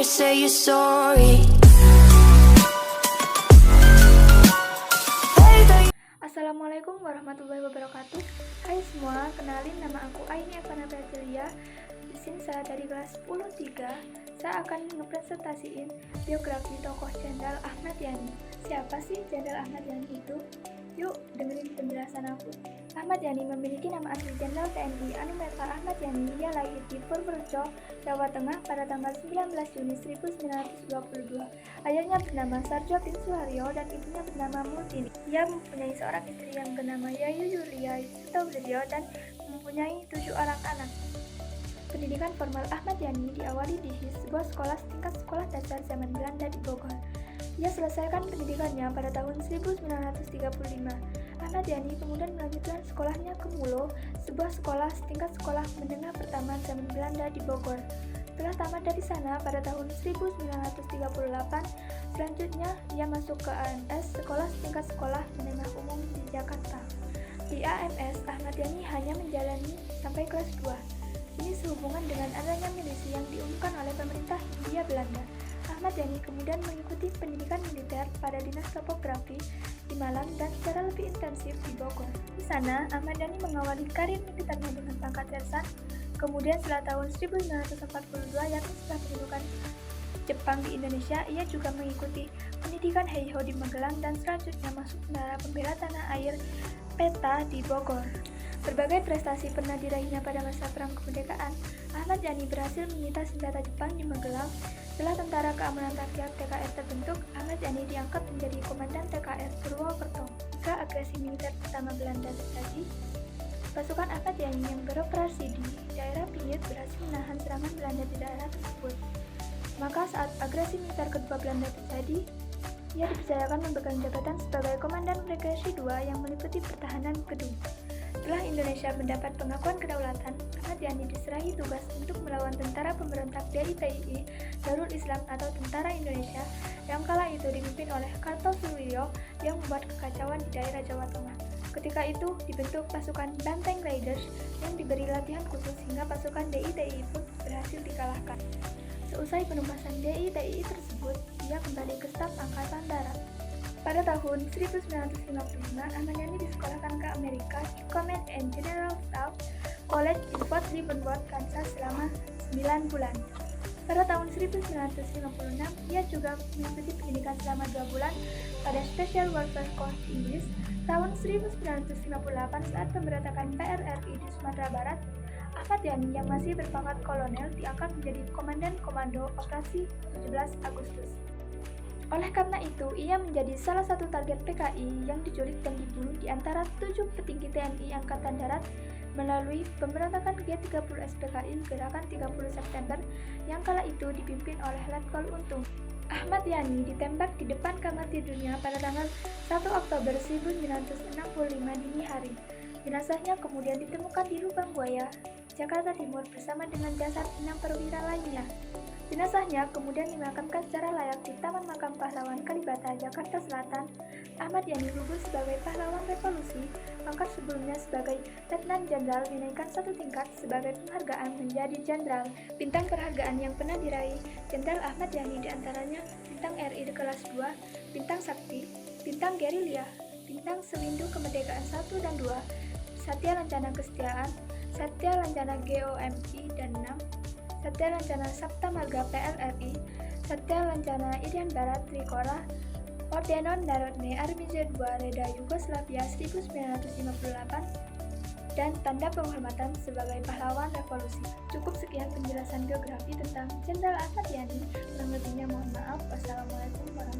never say you're sorry. Assalamualaikum warahmatullahi wabarakatuh. Hai semua, kenalin nama aku Aini Evana Brasilia. Di sini saya dari kelas 10-3. Saya akan ngepresentasiin biografi tokoh Jenderal Ahmad Yani. Siapa sih Jenderal Ahmad Yani itu? Yuk dengerin penjelasan aku. Ahmad Yani memiliki nama asli Jenderal TNI Anumerta Ahmad Yani. Ia lahir di Purworejo, Jawa Tengah pada tanggal 19 Juni 1922. Ayahnya bernama Sarjo bin Suharyo dan ibunya bernama Murtini. Ia mempunyai seorang istri yang bernama Yayu Yulia Sutowijoyo dan mempunyai 7 orang anak. Pendidikan formal Ahmad Yani diawali di sebuah sekolah tingkat sekolah dasar zaman Belanda di Bogor. Ia selesaikan pendidikannya pada tahun 1935. Ahmad Yani kemudian melanjutkan sekolahnya ke Mulo, sebuah sekolah tingkat sekolah menengah pertama zaman Belanda di Bogor. Setelah tamat dari sana pada tahun 1938, selanjutnya ia masuk ke AMS, sekolah tingkat sekolah menengah umum di Jakarta. Di AMS, Ahmad Yani hanya menjalani sampai kelas 2. Ini sehubungan dengan adanya milisi yang diumumkan oleh pemerintah Hindia Belanda. Ahmad Yani kemudian mengikuti pendidikan militer pada Dinas Topografi di Malang dan secara lebih intensif di Bogor. Di sana, Ahmad Yani mengawali karir militernya dengan pangkat sersan. Kemudian setelah tahun 1942, yakni setelah pendudukan Jepang di Indonesia, ia juga mengikuti pendidikan Heiho di Magelang dan selanjutnya masuk Tentara Pembela Tanah Air PETA di Bogor. Berbagai prestasi pernah diraihnya pada masa Perang Kemerdekaan. Ahmad Yani berhasil menyita senjata Jepang di Magelang. Setelah Tentara Keamanan Rakyat TKR terbentuk, Ahmad Yani diangkat menjadi Komandan TKR Purwokerto. Jika agresi militer pertama Belanda terjadi, pasukan Ahmad Yani yang beroperasi di daerah pinggir berhasil menahan serangan Belanda di daerah tersebut. Maka saat agresi militer kedua Belanda terjadi, ia dipercayakan memegang jabatan sebagai Komandan Regresi II yang meliputi pertahanan gedung. Setelah Indonesia mendapat pengakuan kedaulatan, Ahmad Yani diserahi tugas untuk melawan tentara pemberontak DITII Darul Islam atau Tentara Indonesia yang kala itu dipimpin oleh Kartosuwiryo yang membuat kekacauan di daerah Jawa Tengah. Ketika itu dibentuk pasukan Banteng Riders yang diberi latihan khusus hingga pasukan DITII pun berhasil dikalahkan. Seusai penumpasan DITII tersebut, ia kembali ke staf Angkatan Darat. Pada tahun 1955, Ahmad Yani disekolahkan ke Amerika di Command and General Staff College di Fort Leavenworth, Kansas selama 9 bulan. Pada tahun 1956, ia juga mengikuti pendidikan selama 2 bulan pada Special Warfare Corps di Inggris. Tahun 1958, saat pemberontakan PRRI di Sumatera Barat, Ahmad Yani yang masih berpangkat kolonel diangkat menjadi Komandan Komando Operasi 17 Agustus. Oleh karena itu, ia menjadi salah satu target PKI yang diculik dan dibunuh di antara 7 petinggi TNI Angkatan Darat melalui pemberontakan G30 SPKI Gerakan 30 September yang kala itu dipimpin oleh Letkol Untung. Ahmad Yani ditembak di depan kamar tidurnya pada tanggal 1 Oktober 1965 dini hari. Jenazahnya kemudian ditemukan di Lubang Buaya, Jakarta Timur bersama dengan jasad 6 perwira lainnya. Jenazahnya kemudian dimakamkan secara layak di Taman Makam Pahlawan Kalibata, Jakarta Selatan. Ahmad Yani gugur sebagai pahlawan revolusi, pangkat sebelumnya sebagai Letnan Jenderal dinaikkan 1 tingkat sebagai penghargaan menjadi Jenderal. Bintang penghargaan yang pernah diraih Jenderal Ahmad Yani diantaranya Bintang RI di kelas 2, Bintang Sakti, Bintang Gerilya, Bintang Sewindu Kemerdekaan 1 dan 2, Satya Lancana Kesetiaan, Satya Lancana GOMI dan 6, Satya Lancana Sabta Marga PLRI, Satya Lancana Irian Barat Trikora, Ordenon Narodne Armije II Reda Yugoslavia 1958, dan tanda penghormatan sebagai pahlawan revolusi. Cukup sekian penjelasan biografi tentang Jenderal Ahmad Yani. Kurang lebihnya mohon maaf. Wassalamualaikum warahmatullahi wabarakatuh.